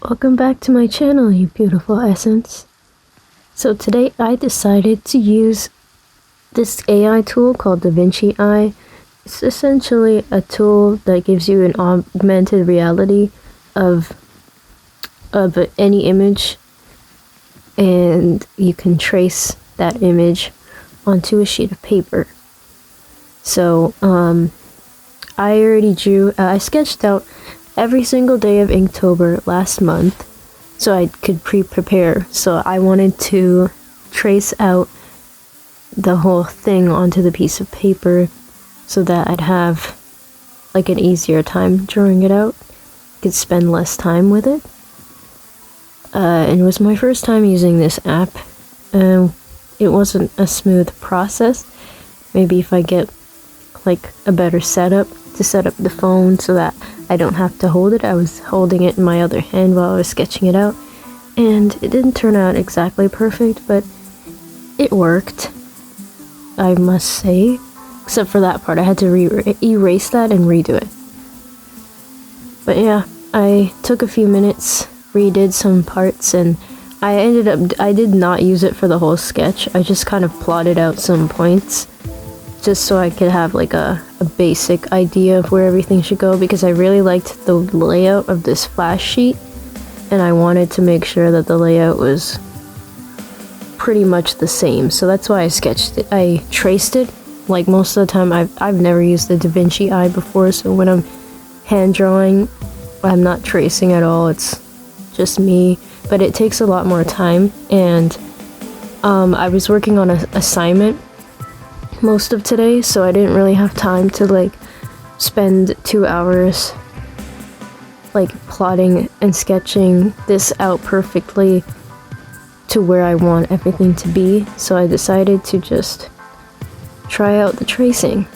Welcome back to my channel, you beautiful essence. So today I decided to use this AI tool called DaVinci Eye. It's essentially a tool that gives you an augmented reality of any image, and you can trace that image onto a sheet of paper. So I already I sketched out every single day of Inktober last month so I could prepare. So I wanted to trace out the whole thing onto the piece of paper so that I'd have like an easier time drawing it out. Could spend less time with it. And it was my first time using this app. It wasn't a smooth process. Maybe if I get like a better setup to set up the phone so that I don't have to hold it. I was holding it in my other hand while I was sketching it out, and it didn't turn out exactly perfect, but it worked, I must say. Except for that part, I had to erase that and redo it. But yeah, I took a few minutes, redid some parts, and I did not use it for the whole sketch. I just kind of plotted out some points just so I could have like a basic idea of where everything should go, because I really liked the layout of this flash sheet and I wanted to make sure that the layout was pretty much the same. So that's why I sketched it. I traced it. Like most of the time I've never used the DaVinci Eye before, so when I'm hand drawing I'm not tracing at all. It's just me, but it takes a lot more time, and I was working on an assignment most of today, so I didn't really have time to like spend 2 hours like plotting and sketching this out perfectly to where I want everything to be. So I decided to just try out the tracing,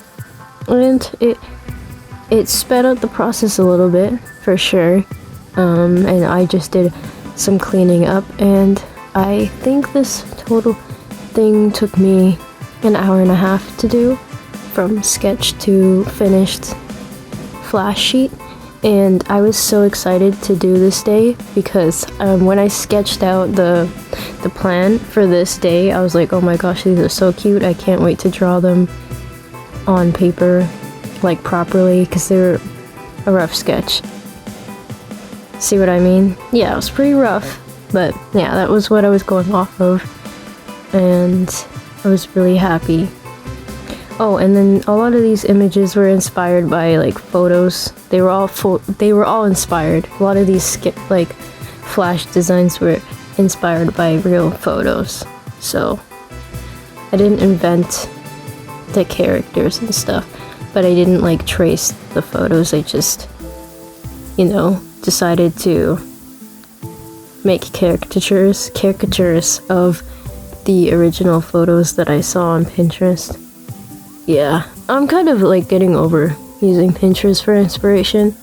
and it sped up the process a little bit for sure. And I just did some cleaning up, and I think this total thing took me an hour and a half to do, from sketch to finished flash sheet. And I was so excited to do this day because when I sketched out the plan for this day, I was like, oh my gosh, these are so cute. I can't wait to draw them on paper like properly, because they're a rough sketch. See what I mean? Yeah, it was pretty rough, but yeah, that was what I was going off of, and I was really happy. Oh, and then a lot of these images were inspired by like photos. They were all inspired. A lot of these like flash designs were inspired by real photos. So I didn't invent the characters and stuff, but I didn't like trace the photos. I just, decided to make caricatures of the original photos that I saw on Pinterest. Yeah, I'm kind of like getting over using Pinterest for inspiration.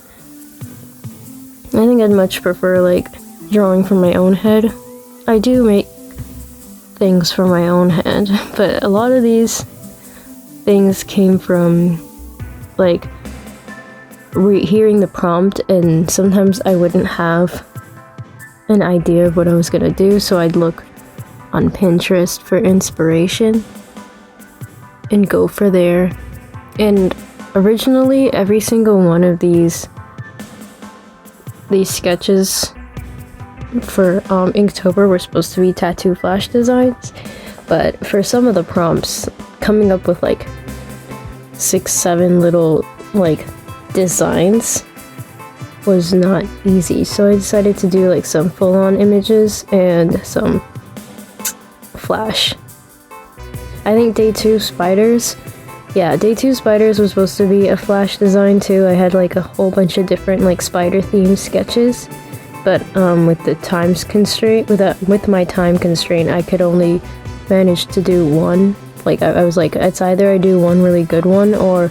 I think I'd much prefer like drawing from my own head. I do make things from my own head, but a lot of these things came from like hearing the prompt, and sometimes I wouldn't have an idea of what I was gonna do, so I'd look on Pinterest for inspiration and go for there. And originally every single one of these sketches for Inktober were supposed to be tattoo flash designs, but for some of the prompts, coming up with like 6-7 little like designs was not easy, so I decided to do like some full-on images and some flash. I think day 2 spiders was supposed to be a flash design too. I had like a whole bunch of different like spider themed sketches, but with the times constraint, with my time constraint, I could only manage to do one. Like I was like, it's either I do one really good one or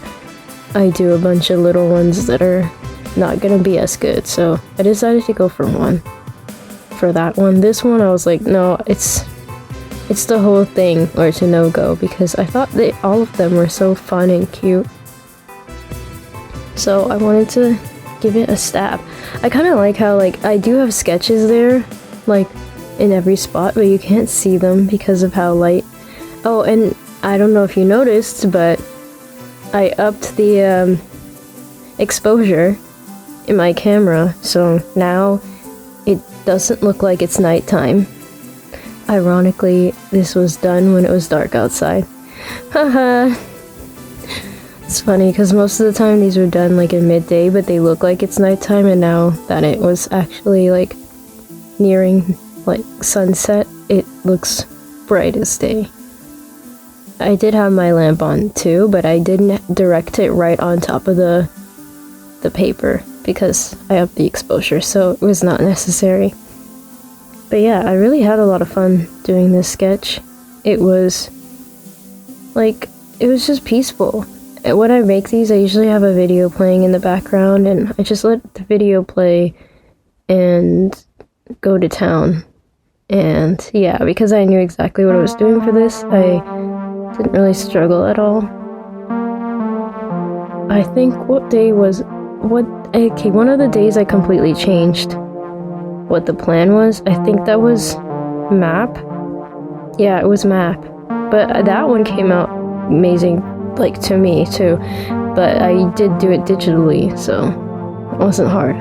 I do a bunch of little ones that are not gonna be as good. So I decided to go for one. For that one. This one I was like, no, it's the whole thing or it's a no-go, because I thought that all of them were so fun and cute. So I wanted to give it a stab. I kind of like how, like, I do have sketches there, like, in every spot, but you can't see them because of how light. Oh, and I don't know if you noticed, but I upped the exposure in my camera, so now it doesn't look like it's nighttime. Ironically, this was done when it was dark outside. Haha. It's funny because most of the time these were done like in midday, but they look like it's nighttime, and now that it was actually like nearing like sunset, it looks bright as day. I did have my lamp on too, but I didn't direct it right on top of the paper because I upped the exposure, so it was not necessary. But yeah, I really had a lot of fun doing this sketch. It was just peaceful. And when I make these, I usually have a video playing in the background, and I just let the video play and go to town. And yeah, because I knew exactly what I was doing for this, I didn't really struggle at all. I think one of the days I completely changed what the plan was. I think that was map. Yeah, it was map. But that one came out amazing, like, to me too. But I did do it digitally, so it wasn't hard.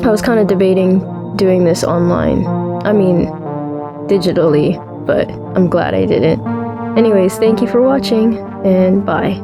I was kind of debating doing this online. I mean, digitally, but I'm glad I didn't. Anyways, thank you for watching, and bye.